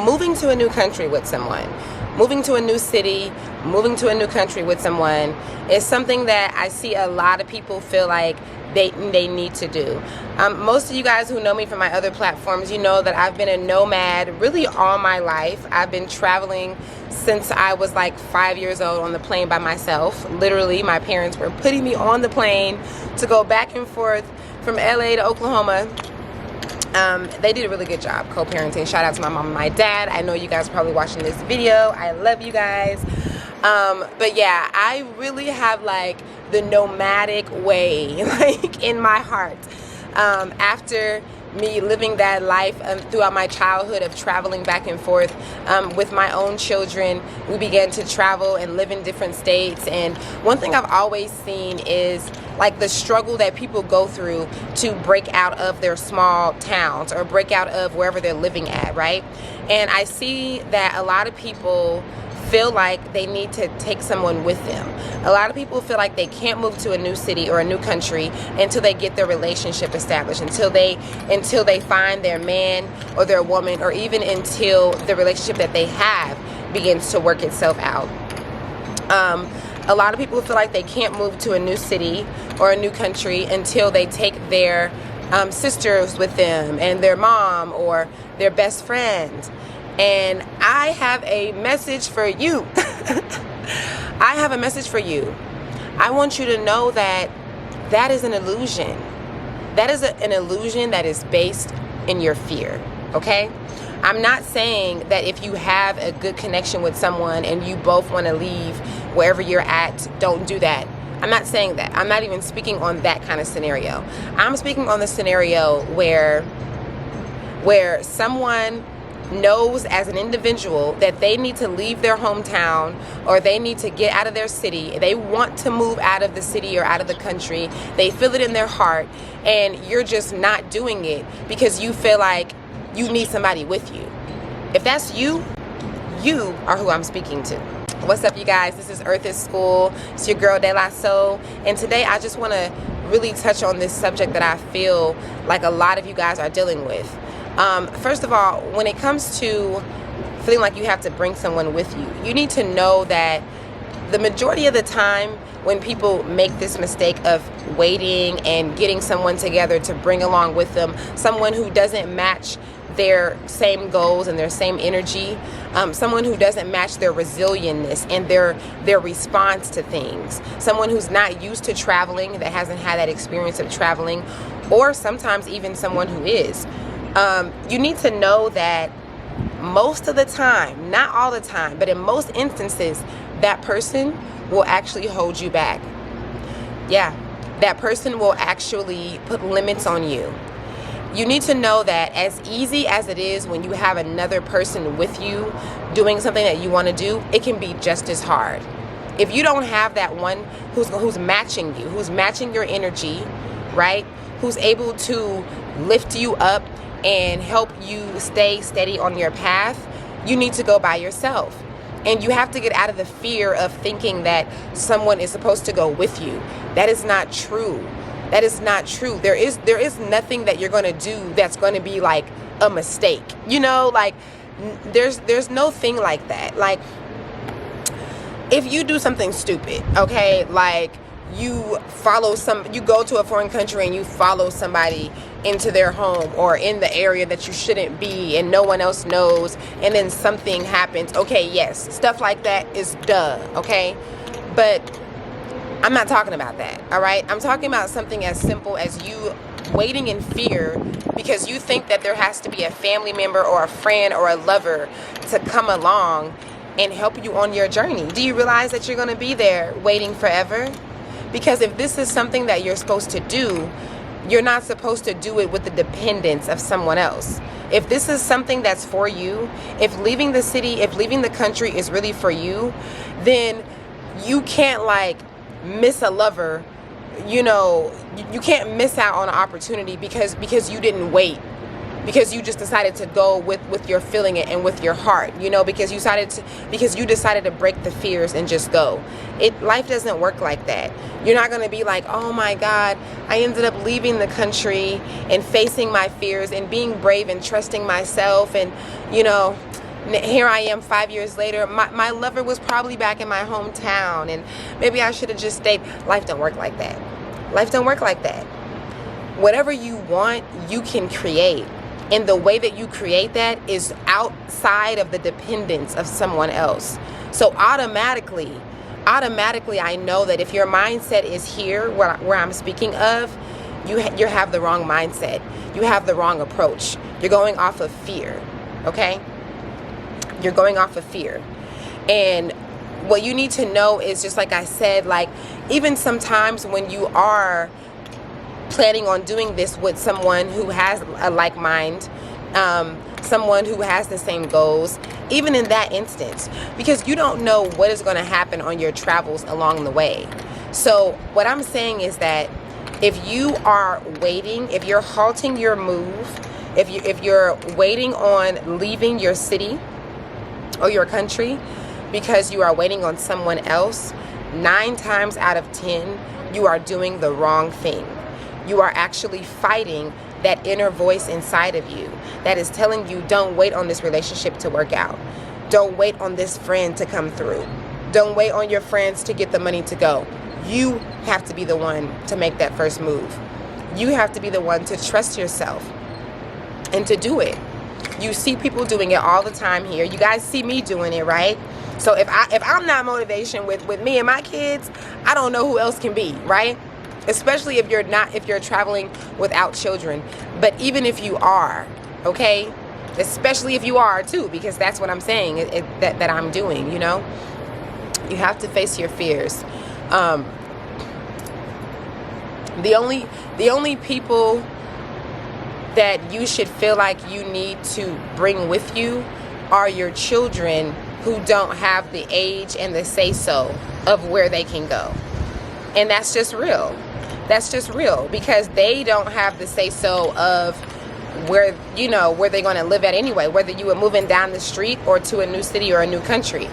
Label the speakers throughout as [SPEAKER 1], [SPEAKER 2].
[SPEAKER 1] moving to a new country with someone, moving to a new city, moving to a new country with someone is something that I see a lot of people feel like they need to do. Most of you guys who know me from my other platforms, you know that I've been a nomad really all my life. I've been traveling since I was like 5 years old on the plane by myself. Literally, my parents were putting me on the plane to go back and forth from LA to Oklahoma. They did a really good job co-parenting. Shout out to my mom and my dad. I know you guys are probably watching this video. I love you guys. But yeah, I really have like the nomadic way like in my heart. After me living that life throughout my childhood of traveling back and forth with my own children, we began to travel and live in different states. And one thing I've always seen is like the struggle that people go through to break out of their small towns or break out of wherever they're living at, right? And I see that a lot of people feel like they need to take someone with them. A lot of people feel like they can't move to a new city or a new country until they get their relationship established, until they find their man or their woman, or even until the relationship that they have begins to work itself out. A lot of people feel like they can't move to a new city or a new country until they take their sisters with them and their mom or their best friend. And I have a message for you. I have a message for you. I want you to know that that is an illusion. That is an illusion that is based in your fear, okay? I'm not saying that if you have a good connection with someone and you both want to leave wherever you're at, don't do that. I'm not saying that. I'm not even speaking on that kind of scenario. I'm speaking on the scenario where someone knows as an individual that they need to leave their hometown or they need to get out of their city. They want to move out of the city or out of the country. They feel it in their heart, and you're just not doing it because you feel like you need somebody with you. If that's you, you are who I'm speaking to. What's up, you guys? This is Earth is School. It's your girl De La Soul, and today I just want to really touch on this subject that I feel like a lot of you guys are dealing with. First of all, when it comes to feeling like you have to bring someone with you, you need to know that the majority of the time when people make this mistake of waiting and getting someone together to bring along with them, someone who doesn't match their same goals and their same energy, someone who doesn't match their resilientness and their response to things, someone who's not used to traveling, that hasn't had that experience of traveling, or sometimes even someone who is. You need to know that most of the time, not all the time, but in most instances, that person will actually hold you back. Yeah, that person will actually put limits on you. You need to know that as easy as it is when you have another person with you doing something that you want to do, it can be just as hard. If you don't have that one who's matching you, who's matching your energy, right? Who's able to lift you up and help you stay steady on your path, you need to go by yourself. And you have to get out of the fear of thinking that someone is supposed to go with you. That is not true. That is not true. There is nothing that you're going to do that's going to be like a mistake. You know, like there's no thing like that. Like if you do something stupid, okay, like you go to a foreign country and you follow somebody into their home or in the area that you shouldn't be and no one else knows, and then something happens. Okay, yes, stuff like that is duh, okay? But I'm not talking about that, all right? I'm talking about something as simple as you waiting in fear because you think that there has to be a family member or a friend or a lover to come along and help you on your journey. Do you realize that you're going to be there waiting forever? Because if this is something that you're supposed to do, you're not supposed to do it with the dependence of someone else. If this is something that's for you, if leaving the city, if leaving the country is really for you, then you can't like miss a lover. You know, you can't miss out on an opportunity because you didn't wait. Because you just decided to go with your feeling it and with your heart, you know, because you decided to break the fears and just go. Life doesn't work like that. You're not going to be like, oh my God, I ended up leaving the country and facing my fears and being brave and trusting myself. And, you know, Here I am 5 years later. My lover was probably back in my hometown, and maybe I should have just stayed. Life don't work like that. Life don't work like that. Whatever you want, you can create. And the way that you create that is outside of the dependence of someone else. So automatically, I know that if your mindset is here, where I'm speaking of, you have the wrong mindset. You have the wrong approach. You're going off of fear, okay? You're going off of fear. And what you need to know is, just like I said, like, even sometimes when you are planning on doing this with someone who has a like mind, someone who has the same goals, even in that instance, because you don't know what is going to happen on your travels along the way. So what I'm saying is that if you are waiting, if you're halting your move, if you're waiting on leaving your city or your country because you are waiting on someone else, 9 times out of 10, you are doing the wrong thing. You are actually fighting that inner voice inside of you that is telling you, don't wait on this relationship to work out. Don't wait on this friend to come through. Don't wait on your friends to get the money to go. You have to be the one to make that first move. You have to be the one to trust yourself and to do it. You see people doing it all the time here. You guys see me doing it, right? So if I'm not motivation with me and my kids, I don't know who else can be, right? Especially if you're traveling without children. But even if you are, okay? Especially if you are too, because that's what I'm saying that I'm doing, you know? You have to face your fears. The only people that you should feel like you need to bring with you are your children, who don't have the age and the say-so of where they can go. And that's just real. That's just real, because they don't have the say-so of where they're going to live at anyway, whether you were moving down the street or to a new city or a new country.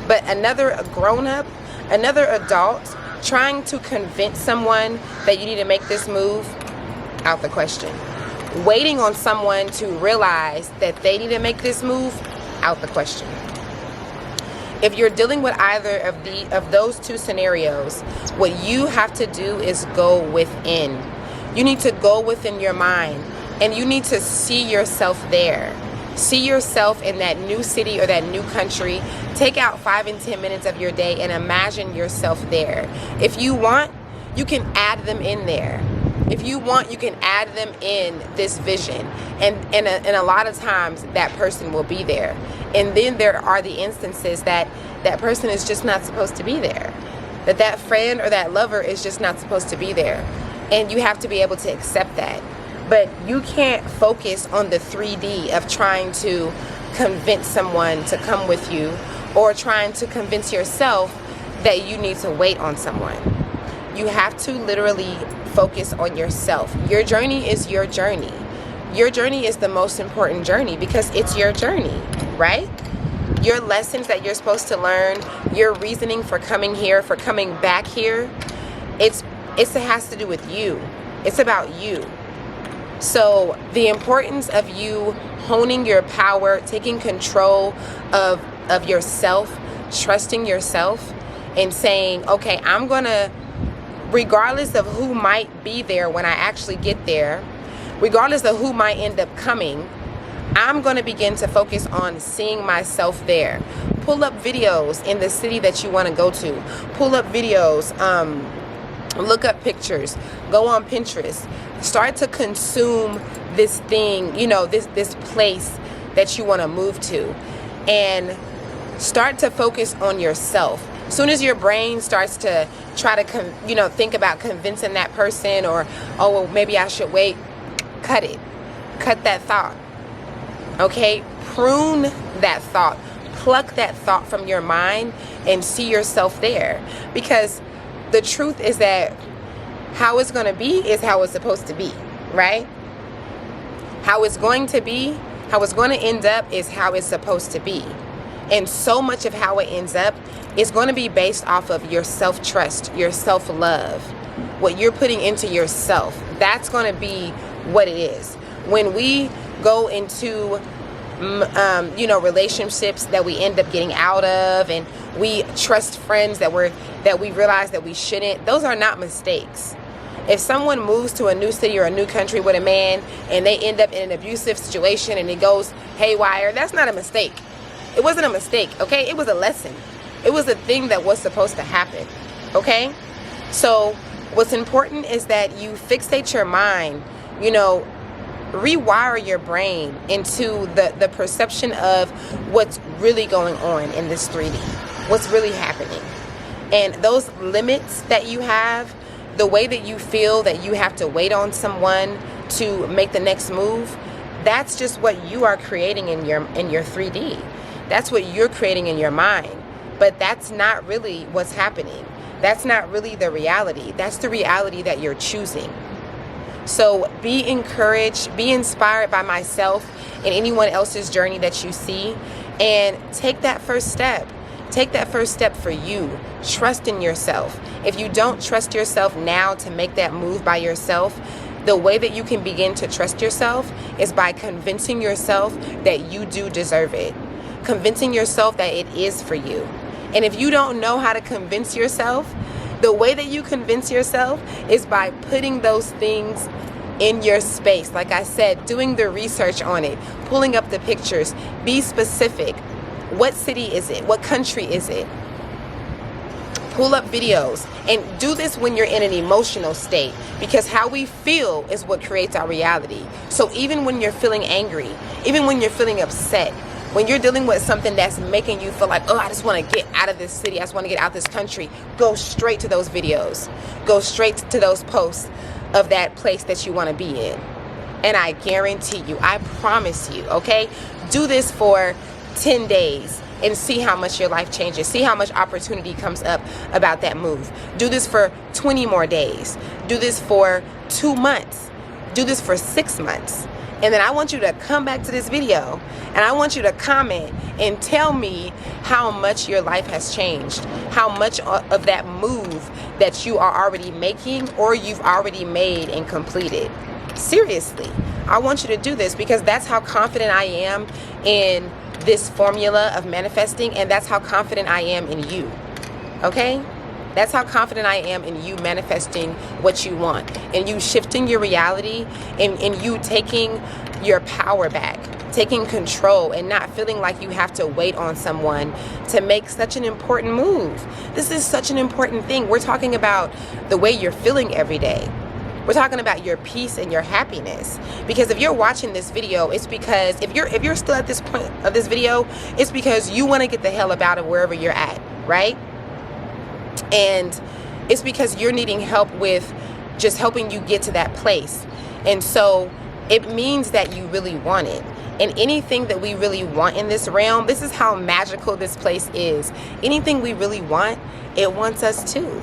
[SPEAKER 1] But another grown-up, another adult, trying to convince someone that you need to make this move, out the question. Waiting on someone to realize that they need to make this move, out the question. If you're dealing with either of those two scenarios, what you have to do is go within. You need to go within your mind, and you need to see yourself there. See yourself in that new city or that new country. Take out 5 and 10 minutes of your day and imagine yourself there. If you want, you can add them in there. If you want, you can add them in this vision. And a lot of times that person will be there. And then there are the instances that person is just not supposed to be there. That friend or that lover is just not supposed to be there. And you have to be able to accept that. But you can't focus on the 3D of trying to convince someone to come with you, or trying to convince yourself that you need to wait on someone. You have to literally focus on yourself. Your journey is your journey. Your journey is the most important journey, because it's your journey, right? Your lessons that you're supposed to learn, your reasoning for coming here, for coming back here, it has to do with you. It's about you. So the importance of you honing your power, taking control of yourself, trusting yourself, and saying, okay, I'm gonna, regardless of who might be there when I actually get there, regardless of who might end up coming, I'm going to begin to focus on seeing myself there. Pull up videos in the city that you want to go to. Pull up videos, look up pictures, go on Pinterest. Start to consume this thing, this place that you want to move to. And start to focus on yourself. As soon as your brain starts to try to, think about convincing that person, or, oh, well, maybe I should wait, cut it. Cut that thought. Okay? Prune that thought. Pluck that thought from your mind and see yourself there. Because the truth is that how it's going to be is how it's supposed to be, right? How it's going to be, how it's going to end up is how it's supposed to be. And so much of how it ends up is going to be based off of your self-trust, your self-love, what you're putting into yourself. That's going to be what it is. When we go into relationships that we end up getting out of, and we trust friends that we realize that we shouldn't. Those are not mistakes. If someone moves to a new city or a new country with a man and they end up in an abusive situation and it goes haywire, that's not a mistake. It wasn't a mistake, okay? It was a lesson. It was a thing that was supposed to happen, okay? So what's important is that you fixate your mind, rewire your brain into the perception of what's really going on in this 3D, what's really happening. And those limits that you have, the way that you feel that you have to wait on someone to make the next move, that's just what you are creating in your 3D. That's what you're creating in your mind. But that's not really what's happening. That's not really the reality. That's the reality that you're choosing. So be encouraged, be inspired by myself and anyone else's journey that you see, and take that first step. Take that first step for you. Trust in yourself. If you don't trust yourself now to make that move by yourself, the way that you can begin to trust yourself is by convincing yourself that you do deserve it. Convincing yourself that it is for you. And if you don't know how to convince yourself, the way that you convince yourself is by putting those things in your space. Like I said, doing the research on it, pulling up the pictures, be specific. What city is it? What country is it? Pull up videos, and do this when you're in an emotional state, because how we feel is what creates our reality. So even when you're feeling angry, even when you're feeling upset, when you're dealing with something that's making you feel like, oh, I just want to get out of this city, I just want to get out of this country, go straight to those videos. Go straight to those posts of that place that you want to be in. And I guarantee you, I promise you, okay? Do this for 10 days and see how much your life changes. See how much opportunity comes up about that move. Do this for 20 more days. Do this for 2 months. Do this for 6 months. And then I want you to come back to this video and I want you to comment and tell me how much your life has changed, how much of that move that you are already making or you've already made and completed. Seriously, I want you to do this, because that's how confident I am in this formula of manifesting, and that's how confident I am in you. Okay? That's how confident I am in you manifesting what you want, and you shifting your reality, and you taking your power back, taking control, and not feeling like you have to wait on someone to make such an important move. This is such an important thing. We're talking about the way you're feeling every day. We're talking about your peace and your happiness. Because if you're watching this video, it's because if you're still at this point of this video, it's because you want to get the hell up out of wherever you're at, right? And it's because you're needing help with just helping you get to that place. And so it means that you really want it. And anything that we really want in this realm, this is how magical this place is. Anything we really want, it wants us too.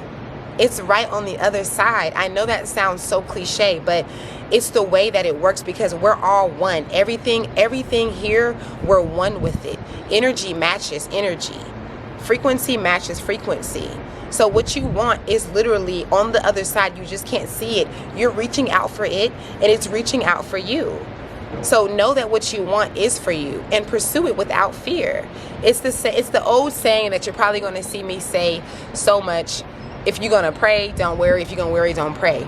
[SPEAKER 1] It's right on the other side. I know that sounds so cliche, but it's the way that it works, because we're all one. Everything here, we're one with it. Energy matches energy. Frequency matches frequency. So what you want is literally on the other side. You just can't see it. You're reaching out for it, and it's reaching out for you. So know that what you want is for you, and pursue it without fear. It's the old saying that you're probably going to see me say so much. If you're going to pray, don't worry. If you're going to worry, don't pray.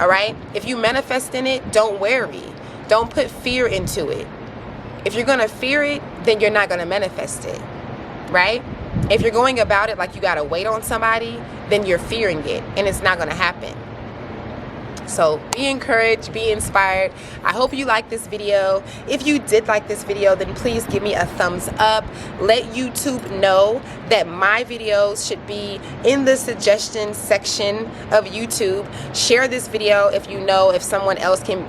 [SPEAKER 1] All right? If you manifest in it, don't worry. Don't put fear into it. If you're going to fear it, then you're not going to manifest it. Right? If you're going about it like you got to wait on somebody, then you're fearing it, and it's not going to happen. So be encouraged, be inspired. I hope you like this video. If you did like this video, then please give me a thumbs up. Let YouTube know that my videos should be in the suggestions section of YouTube. Share this video if someone else can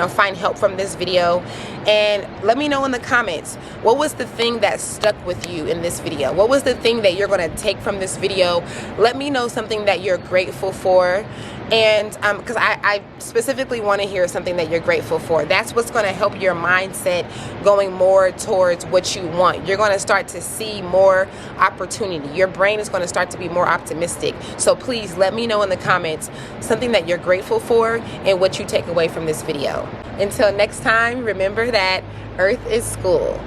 [SPEAKER 1] find help from this video. And let me know in the comments, what was the thing that stuck with you in this video? What was the thing that you're going to take from this video? Let me know something that you're grateful for. And because I specifically want to hear something that you're grateful for. That's what's going to help your mindset going more towards what you want. You're going to start to see more opportunity. Your brain is going to start to be more optimistic. So please let me know in the comments something that you're grateful for and what you take away from this video. Until next time, remember that Earth is school.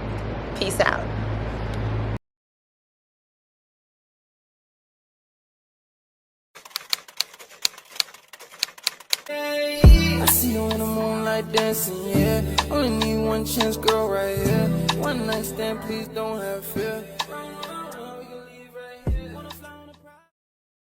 [SPEAKER 1] Peace out.
[SPEAKER 2] I see you in the moonlight dancing, yeah. Only need one chance, girl, right here. One night stand, please don't have fear.